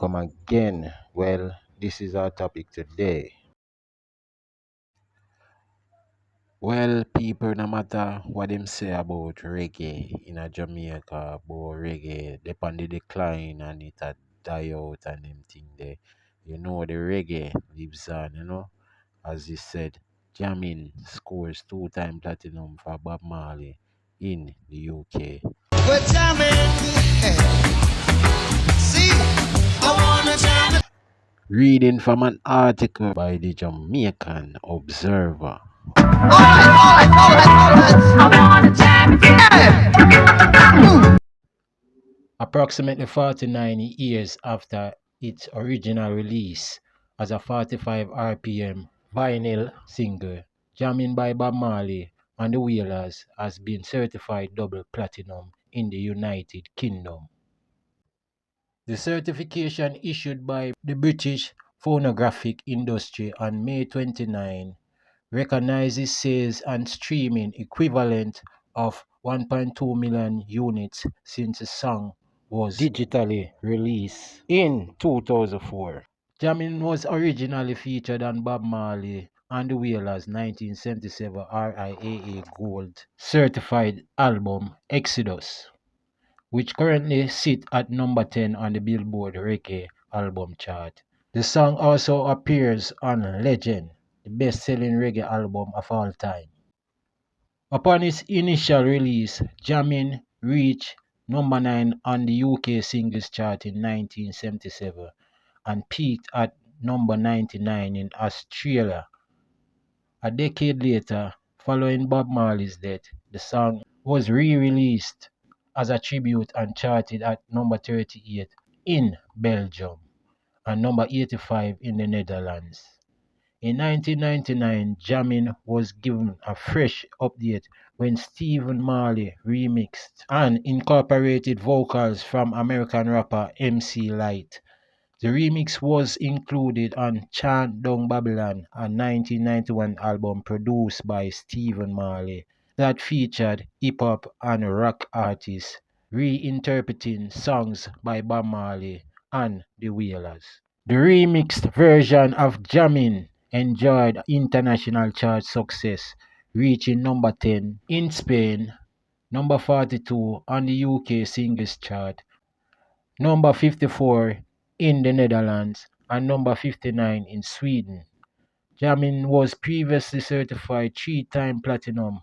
welcome again. Well, this is our topic today. Well, people, no matter what them say about reggae in a Jamaica, about reggae, they on the decline and it a die out and them thing there. You know the reggae lives on, As he said, jamming scores 2 time platinum for Bob Marley in the UK. We're jamming. See, I wanna jam. Reading from an article by the Jamaican Observer. Approximately 49 years after its original release as a 45 RPM vinyl single, Jamming by Bob Marley and the Wailers has been certified double platinum in the United Kingdom. The certification issued by the British phonographic industry on May 29 recognizes sales and streaming equivalent of 1.2 million units since the song was digitally released in 2004. Jamming was originally featured on Bob Marley and the Wailers' 1977 RIAA Gold certified album Exodus, which currently sits at number 10 on the Billboard Reggae album chart. The song also appears on Legend, the best-selling reggae album of all time. Upon its initial release, Jamming reached number 9 on the UK singles chart in 1977 and peaked at number 99 in Australia. A decade later, following Bob Marley's death, the song was re-released as a tribute and charted at number 38 in Belgium and number 85 in the Netherlands. In 1999, Jamming was given a fresh update when Stephen Marley remixed and incorporated vocals from American rapper MC Lyte. The remix was included on Chant Down Babylon, a 1991 album produced by Stephen Marley that featured hip-hop and rock artists reinterpreting songs by Bob Marley and the Wailers. The remixed version of Jamming enjoyed international chart success, reaching number 10 in Spain, number 42 on the UK singles chart, number 54 in the Netherlands, and number 59 in Sweden. Jamming was previously certified 3-time platinum,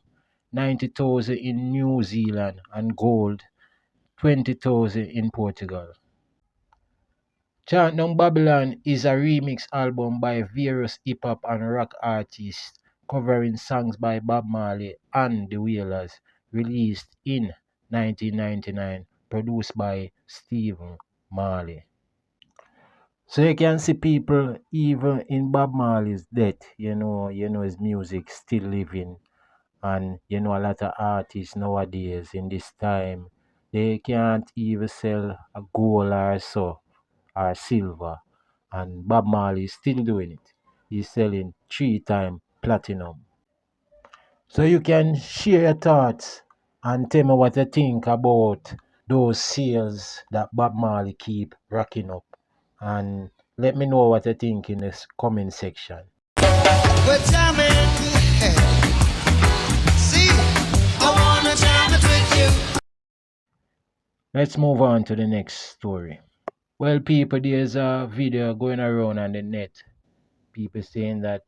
90,000 in New Zealand, and gold, 20,000 in Portugal. Chant Down Babylon is a remix album by various hip-hop and rock artists covering songs by Bob Marley and the Wailers, released in 1999, produced by Stephen Marley. So you can see people, even in Bob Marley's death, his music still living. And a lot of artists nowadays in this time, they can't even sell a gold or so or silver, and Bob Marley is still doing it. He's selling 3-time platinum. So you can share your thoughts and tell me what you think about those sales that Bob Marley keep racking up, and let me know what you think in the comment section. We're jamming. See, I wanna jam it with you. Let's move on to the next story. Well, people, there's a video going around on the net. People saying that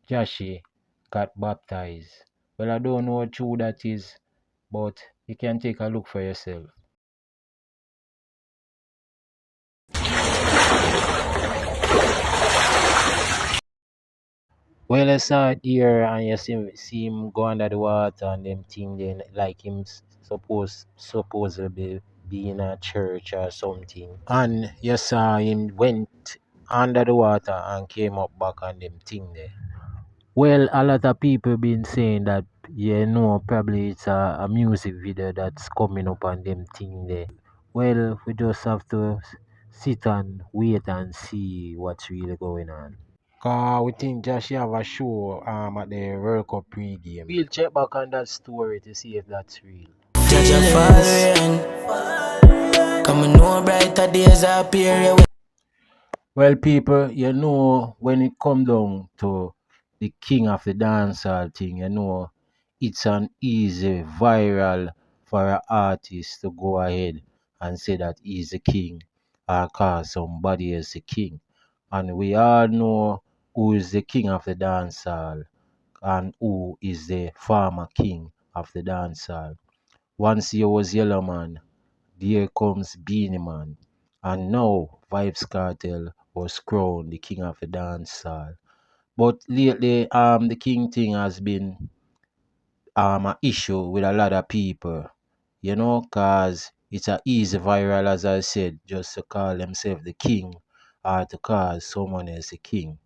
Jahshi got baptized. Well, I don't know how true that is, but you can take a look for yourself. Well, I saw it here and you see him go under the water and them thing then like him supposedly be in a church or something. And you saw him went under the water and came up back on them thing there. Well, a lot of people been saying that, probably it's a music video that's coming up on them thing there. Well, we just have to sit and wait and see what's really going on. We think Jahshi have a show at the World Cup pre-game. We'll check back on that story to see if that's real. Coming no brighter days appear. Well, people, when it come down to the king of the dancehall thing, it's an easy viral for an artist to go ahead and say that he's the king or call somebody else the king. And we all know who is the king of the dancehall and who is the former king of the dancehall. Once he was Yellow Man, here comes Beanie Man. And now Vibes Cartel was crowned the king of the dancehall. But lately, the king thing has been an issue with a lot of people, cause it's a easy viral, as I said, just to call themselves the king or to call someone else the king.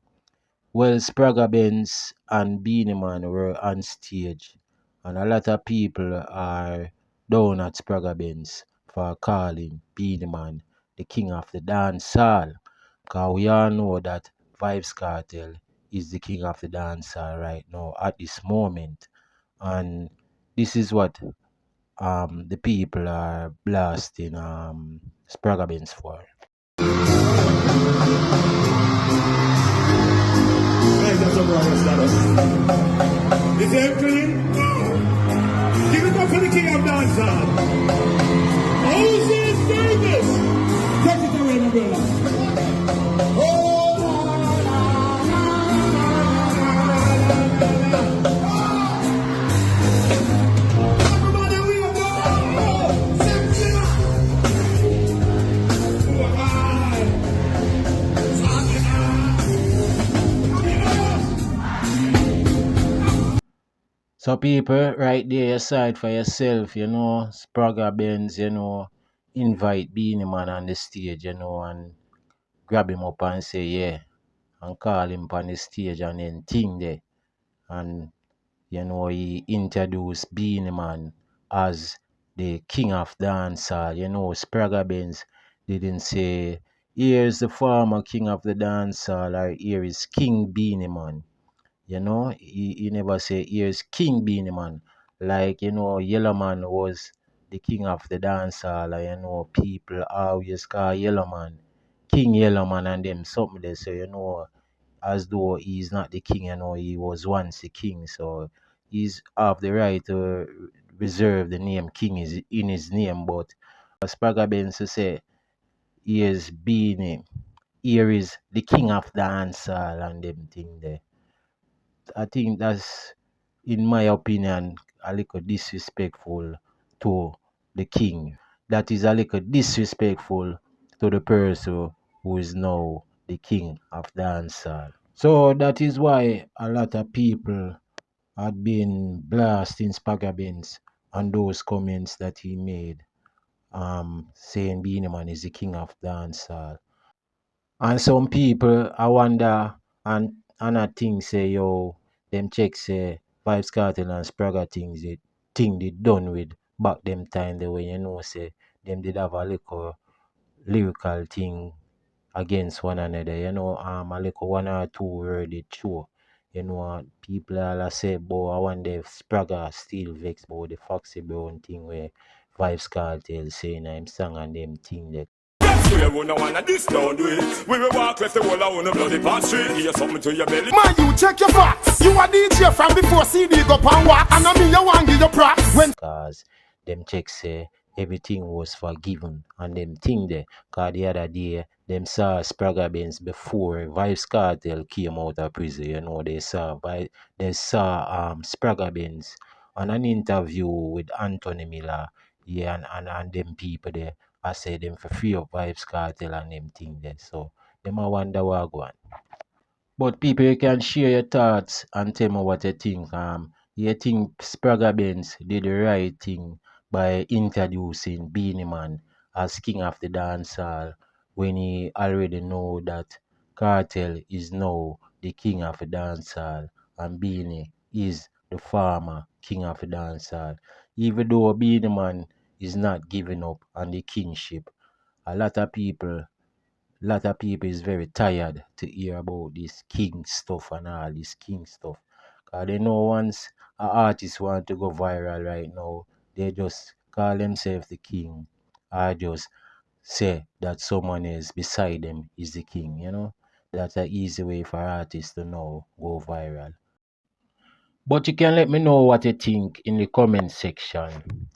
Well, Spragga Benz and Beanie Man were on stage, and a lot of people are down at Spragga Benz for calling Beanie Man the king of the dancehall. Because we all know that Vibes Cartel is the king of the dancehall right now at this moment. And this is what the people are blasting Spragga Benz for. Is it clean? Give it up for the king of dancehall. Moses Davis. Take it away, my brother. Everybody, we are going. So people, right there, aside for yourself, Spragga Benz, invite Beanie Man on the stage, and grab him up and say, yeah, and call him on the stage and then thing there. And, he introduced Beanie Man as the king of dancehall. Spragga Benz didn't say, here's the former king of the dancehall, or here is King Beanie Man. He never say here's King Beanie Man. Like, Yellow Man was the king of the dancehall, and people always call Yellow Man King Yellow Man and them something they say, as though he's not the king, he was once the king. So he's have the right to reserve the name king is in his name, but Spragga Benz to say here's Beanie, here is the king of dancehall and them thing there. I think that's, in my opinion, a little disrespectful to the king. That is a little disrespectful to the person who is now the king of dancehall. So that is why a lot of people had been blasting Spragga Benz on those comments that he made, saying Beanie Man is the king of dancehall. And some people, I wonder, and I think say, yo, them check say Vibes Cartel and Spragga thing they done with back them time the way say them did have a little lyrical thing against one another, a little one or two word it show. People all say, boy, I wonder if Spragga still vexed about the Foxy Brown thing where Vibes Cartel saying I'm song and them thing there. We wanna this don't do it. We will walk left the wall on the bloody past street. Hear something to your belly. Man, you check your facts. You a DJ from before CD go pan wax. And I mean you want give your props. When Cause them checks say everything was forgiven and them thing there. Cause the other day them saw Spragga Benz before Vibes Cartel came out of prison. They saw Spragga Benz on an interview with Anthony Miller. Yeah, and them people there. I say them for free of Vibes Cartel and them thing there. So them I wonder what go on. But people, you can share your thoughts and tell me what you think. You think Spragga Benz did the right thing by introducing Beanie Man as king of the dancehall when he already know that Cartel is now the king of the dancehall and Beanie is the former king of the dancehall. Even though Beanie Man is not giving up on the kingship, a lot of people is very tired to hear about this king stuff and all this king stuff. Cause they know once an artist want to go viral right now, they just call themselves the king or just say that someone else beside them is the king, you know. That's an easy way for artists to know go viral. But you can let me know what you think in the comment section.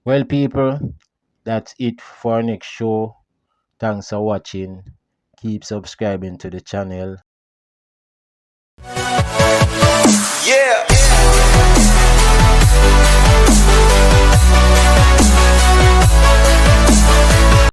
Well, people, that's it for our next show. Thanks for watching. Keep subscribing to the channel. Yeah.